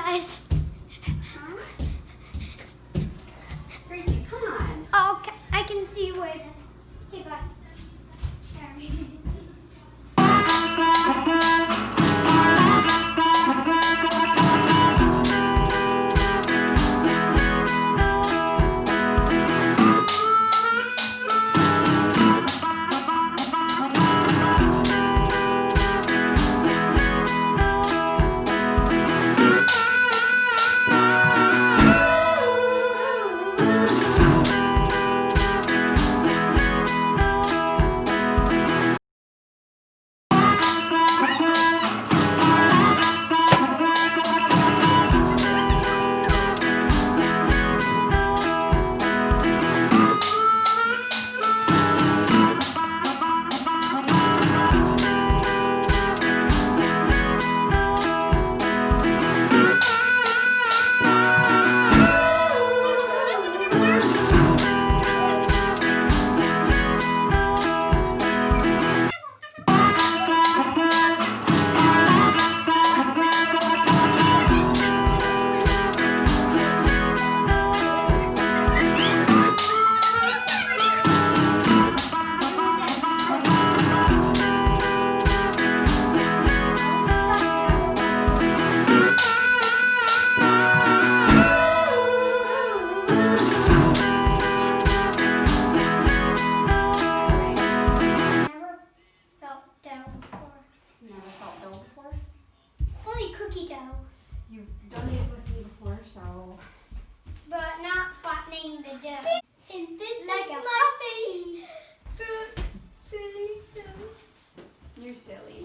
guys. Huh? Gracie, come on. Oh, okay. I can see where. Okay, bye. Never felt dough before? Only cookie dough, You've done these with me before, so. but not flattening the dough. And this Like is a my face. You're silly.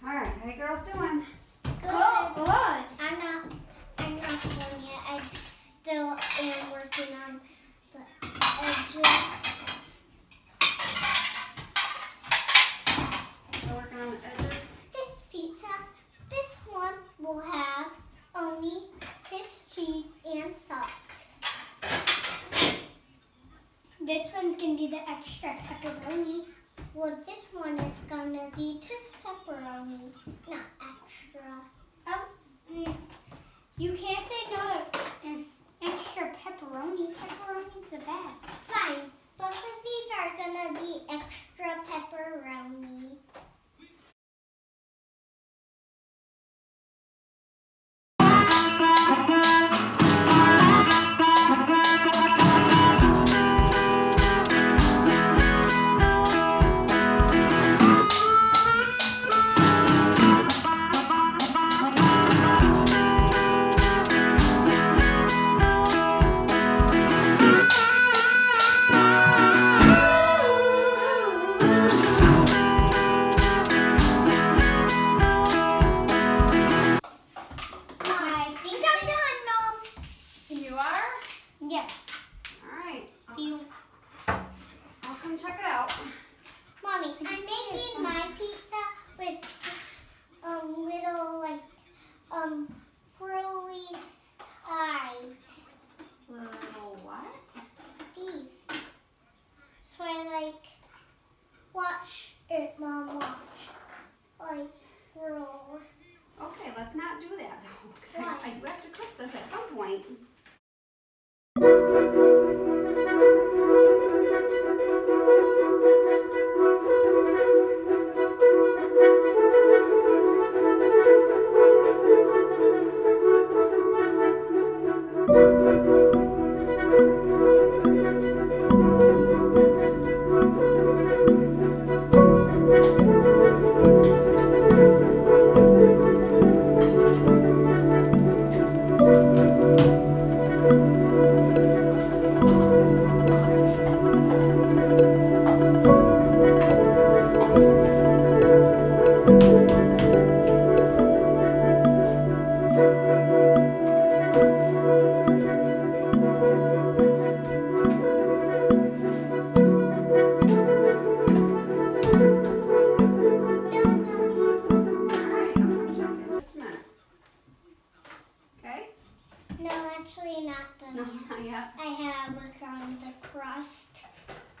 All right, how you girls doing? Good. I'm not done yet. I still am working on the edges. Still working on the edges? This pizza, this one will have only this cheese and salt. This one's gonna be the extra pepperoni. Well, this one is gonna be just pepperoni, not extra. Oh, you can't say no to an extra pepperoni. Pepperoni's the best. Fine. Both of these are gonna be extra pepperoni.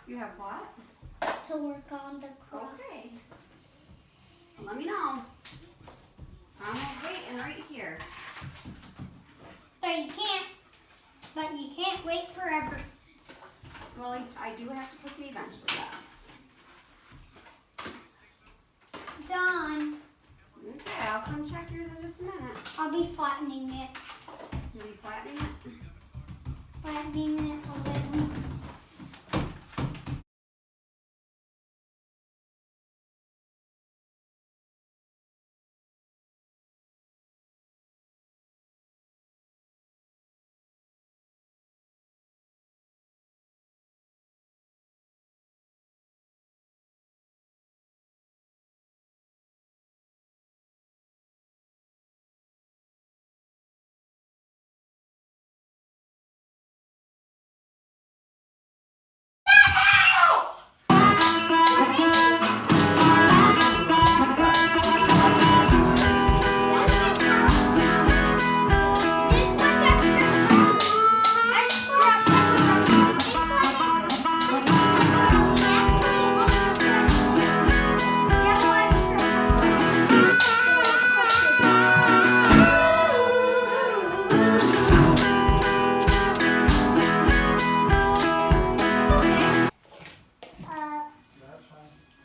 You have what? To work on the crust. Okay. Well, let me know. I'm waiting right here. But you can't wait forever. Well, I do have to cook it eventually, yes. Done. Okay, I'll come check yours in just a minute. I'll be flattening it. You'll be flattening it? Flattening it a little.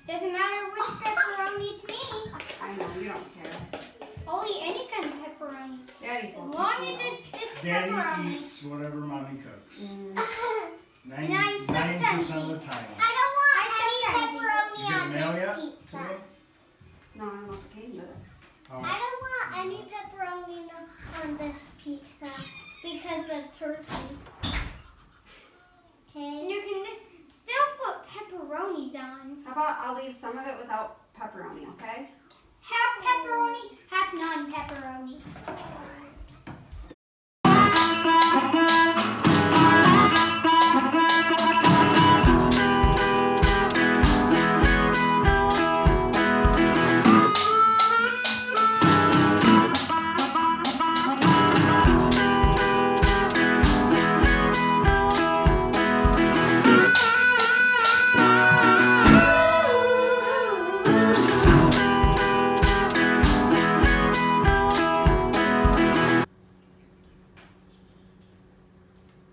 Doesn't matter which pepperoni it's me. I know, you don't care. I'll eat any kind of pepperoni. Daddy's As long as it's just Daddy pepperoni. eats whatever mommy cooks. 90% And I sometimes of the time. I don't want any pepperoni You get on the mail this yet pizza. today? No, I don't know if it came with it. Oh. I don't want any pepperoni on this pizza because of turkey. Okay. You can still put pepperonis on. How about I'll leave some of it without pepperoni, okay? Half pepperoni, half non-pepperoni.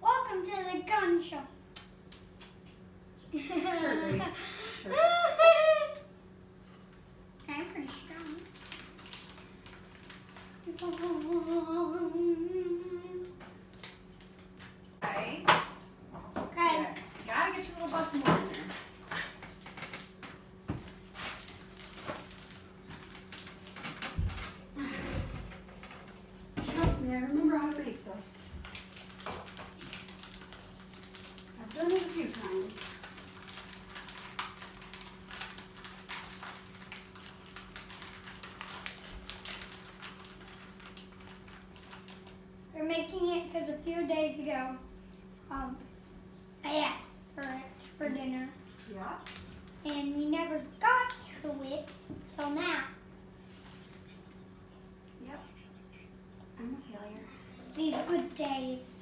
Welcome to the gun show. Sure, Grace. Sure. I'm pretty strong. Okay. Okay. Yeah, you gotta get your little butts more in there. Trust me, I remember how to make this. I've done it a few times. We're making it because a few days ago, I asked for it for dinner, Yeah. and we never got to it till now. Yep. I'm a failure. These good days.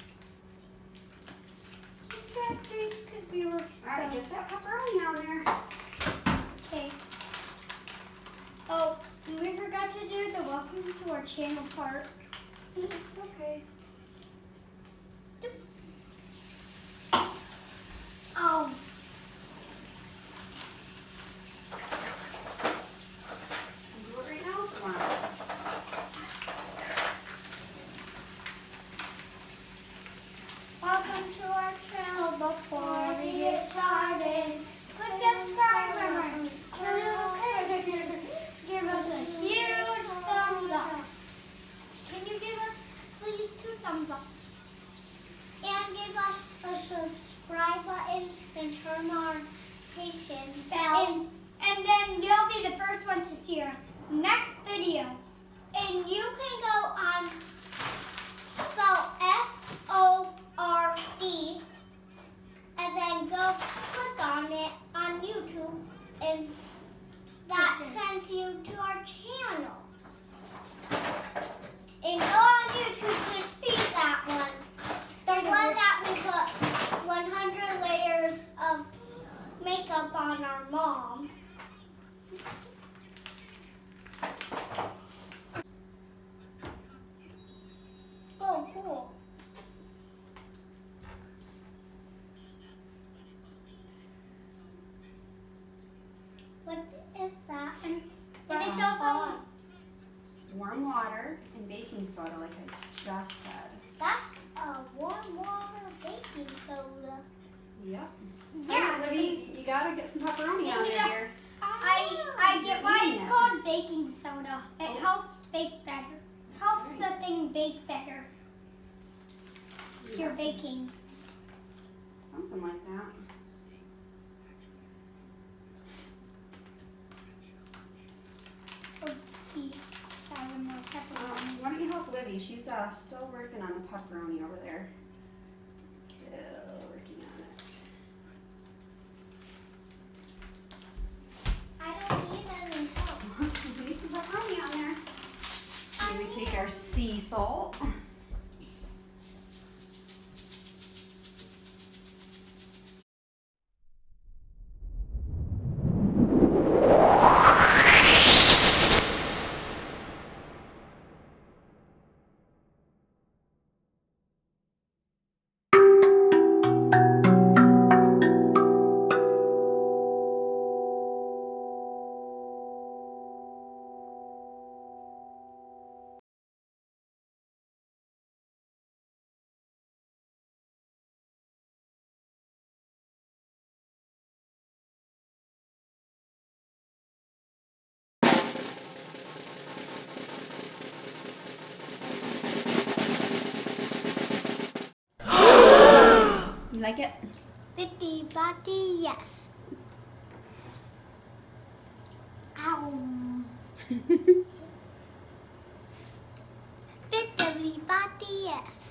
These bad days because we were Alright, get that exposed. pepperoni on there. Okay. Oh, and we forgot to do the welcome to our channel part. It's okay. Oh. Do it right now or tomorrow? Welcome to our channel. Before we get started, click that subscribe button. Give us a huge thumbs up. Can you give us please 2 thumbs up? And give us a subscribe button and turn our notification bell. And then you'll be the first one to see our next video. And you can go on spell FORD and then go click on it on YouTube, and that sends you to our channel. And go on YouTube to see that one. The one that we put 100 layers of Mom. Oh, cool. What is that? And it's also warm water and baking soda, like I just said. that's a warm water baking soda. Yep. Yeah, Libby, you gotta get some pepperoni on there, dear. I get why eating it's it. called baking soda. It Oh. helps bake better. Helps the thing bake better. If you're baking. Something like that. Let's see. More pepperonis. Why don't you help Libby? She's still working on the pepperoni over there. Still working on it. I don't need any help. We need some pepperoni on there. Here we take our sea salt. You like it? Bitty body, yes. Ow. Bitty body, yes.